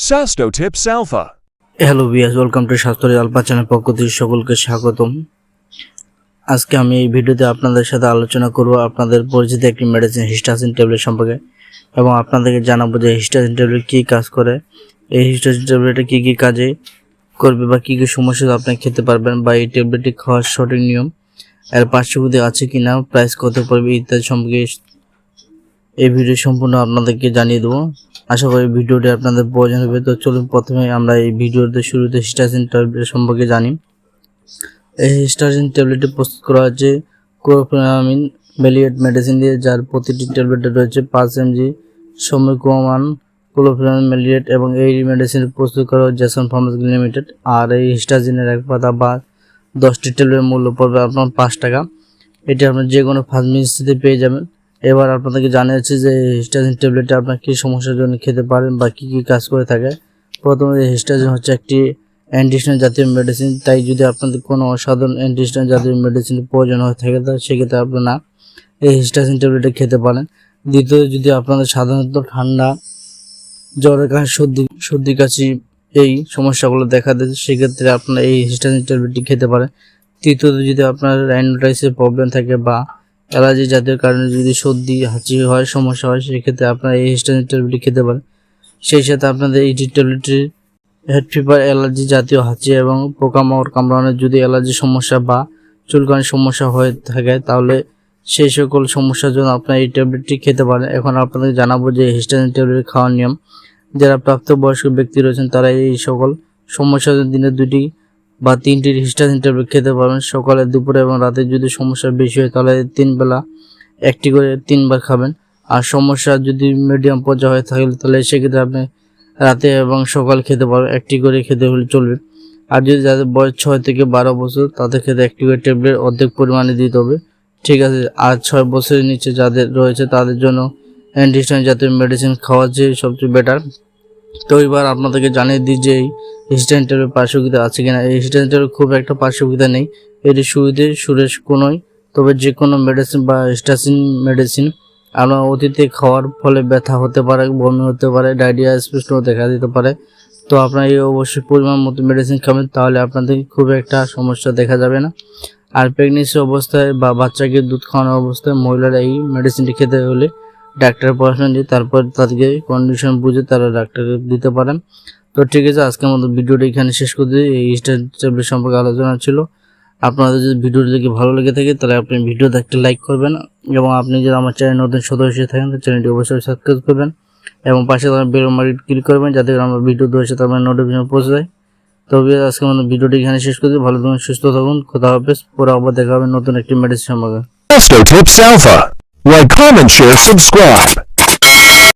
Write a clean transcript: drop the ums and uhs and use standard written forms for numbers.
Sasto Tips Alpha. Hello viewers, welcome to Shastri Alpha channel পক্ষ থেকে সকলকে স্বাগতম। আজকে আমি এই ভিডিওতে আপনাদের সাথে আলোচনা করব আপনাদের পরিচিত একটি মেডিসিন হিস্টাসিন ট্যাবলেট সম্পর্কে এবং আপনাদেরকে জানাবো যে হিস্টাসিন ট্যাবলেট কী কাজ করে, এই হিস্টাসিন ট্যাবলেটে কী কী কাজে করবে বা কী কী সমস্যা আপনি খেতে পারবেন বা এই ট্যাবলেটটি খাওয়ার সঠিক নিয়ম, এর পার্শ্ববর্তী আছে কিনা, প্রাইস কত পড়বে ইত্যাদি সম্পর্কে এই ভিডিও সম্পূর্ণ আপনাদেরকে জানিয়ে দেবো। আশা করি ভিডিওটি আপনাদের প্রয়োজন হবে। তো চলুন প্রথমে আমরা এই ভিডিওতে শুরুতে হিস্টাসিন ট্যাবলেট সম্পর্কে জানি। এই হিস্টাসিন ট্যাবলেটটি প্রস্তুত করা হচ্ছে ক্লোরোফেনামিন মেলিয়েট মেডিসিন দিয়ে, যার প্রতিটি ট্যাবলেটে রয়েছে 5 mg সমীকরণ ক্লোরোফেনামিন মেলিয়েট এবং এই মেডিসিন প্রস্তুত করা হচ্ছে জ্যাসন ফার্মাসিউটিক্যালস লিমিটেড। আর এই হিস্টাসিনের এক পাতা বা 10টি ট্যাবলেটের মূল্য পড়বে আপনার 5 টাকা। এটি আপনার যে কোনো ফার্মেসিতে পেয়ে যাবেন। এবার আপনাদেরকে জানিয়েছি যে হিস্টাসিন ট্যাবলেটটা আপনার কী সমস্যার জন্য খেতে পারেন বা কী কী কাজ করে থাকে। প্রথমে হিস্টাসিন হচ্ছে একটি অ্যান্টিহিস্টামিন জাতীয় মেডিসিন, তাই যদি আপনাদের কোনো অসাধারণ অ্যান্টিহিস্টামিন জাতীয় মেডিসিনের প্রয়োজন হয়ে থাকে সেক্ষেত্রে আপনারা এই হিস্টাসিন ট্যাবলেটটা খেতে পারেন। দ্বিতীয়ত, যদি আপনাদের সাধারণত ঠান্ডা, জ্বরের কাশি, সর্দি কাশি এই সমস্যাগুলো দেখা দেয় সেক্ষেত্রে আপনারা এই হিস্টাসিন ট্যাবলেটটি খেতে পারেন। তৃতীয়ত, যদি আপনার রাইনোটাইটিসের প্রবলেম থাকে বা অ্যালার্জি জাতীয় কারণে যদি সর্দি হাঁচি হয়, সমস্যা হয়, সেক্ষেত্রে আপনারা এই হিস্টাসিন ট্যাবলেটটি খেতে পারেন। সেই সাথে আপনাদের এই ট্যাবলেটটি হেড ফিভার, অ্যালার্জি জাতীয় হাঁচি এবং পোকামাকড় কামড়ানোর যদি অ্যালার্জি সমস্যা বা চুলকানির সমস্যা হয়ে থাকে তাহলে সেই সকল সমস্যার জন্য আপনারা এই ট্যাবলেটটি খেতে পারেন। এখন আপনাদের জানাবো যে হিস্টাসিন ট্যাবলেট খাওয়ার নিয়ম। যারা প্রাপ্তবয়স্ক ব্যক্তি রয়েছেন তারা এই সকল সমস্যার জন্য দিনে 2টি বা 3টি হিস্টাসিন ট্যাবলেট খেতে পারবেন। সকালে, দুপুরে এবং রাতে যদি সমস্যা বেশি হয় তাহলে 3 বেলা একটি করে 3 বার খাবেন। আর সমস্যা যদি মিডিয়াম পর্যায়ে হয়ে থাকে তাহলে সেক্ষেত্রে আপনি রাতে এবং সকালে খেতে পারবেন, একটি করে খেতে হলে চলবে। আর যদি যাদের বয়স 6 থেকে 12 বছর তাদের ক্ষেত্রে একটি করে ট্যাবলেট অর্ধেক পরিমাণে দিতে হবে, ঠিক আছে। আর 6 বছরের নিচে যাদের রয়েছে তাদের জন্য অ্যান্টিহিস্টামিন জাতীয় মেডিসিন খাওয়া যে সবচেয়ে বেটার। তো এবার আপনাদেরকে জানিয়ে দিই যে এই হিস্টাসিন ট্যাবলেট পার্শ্বক্রিয়া আছে কিনা। এই হিস্টাসিন ট্যাবলেট খুব একটা পার্শ্বক্রিয়া নেই, এটি সুবিধে সুরেশ কোনোই। তবে যে কোনো মেডিসিন বা হিস্টাসিন মেডিসিন আপনার অতীতে খাওয়ার ফলে ব্যথা হতে পারে, বমি হতে পারে, ডায়রিয়া স্পষ্ট দেখা দিতে পারে। তো আপনারা এই অবশ্যই পরিমাণ মতো মেডিসিন খাবেন, তাহলে আপনাদের খুব একটা সমস্যা দেখা যাবে না। আর প্রেগনেন্সি অবস্থায় বা বাচ্চাকে দুধ খাওয়ানোর অবস্থায় মহিলারা এই মেডিসিনটি খেতে হলে ডাক্তারের পরামর্শ নিয়ে তারপর তাদেরকে কন্ডিশন বুঝে তারা ডাক্তারকে দিতে পারেন। তো ঠিক আছে, আজকের মতো ভিডিওটা এখানে শেষ করে দিই। এই হিস্টাসিন ট্যাবলেট সম্পর্কে আলোচনা ছিল। আপনাদের যদি ভিডিওটি দেখে ভালো লেগে থাকে তাহলে আপনি ভিডিওতে একটা লাইক করবেন এবং আপনি যদি আমার চ্যানেল নতুন সদস্য থাকেন তো চ্যানেলটি অবশ্যই সাবস্ক্রাইব করবেন এবং পাশে বেল আইকনটি ক্লিক করবেন যাতে আমার ভিডিও দেওয়ার সাথে আপনার নোটিফিকেশন পৌঁছে যায়। তবে আজকের মতো ভিডিওটি এখানে শেষ করে দিই। ভালো থাকুন, সুস্থ থাকুন, খোদা হাফেজ। পরে আবার দেখা হবে নতুন একটি মেডিসিন সম্পর্কে। Sasto Tips Alpha. Like, comment, share, subscribe.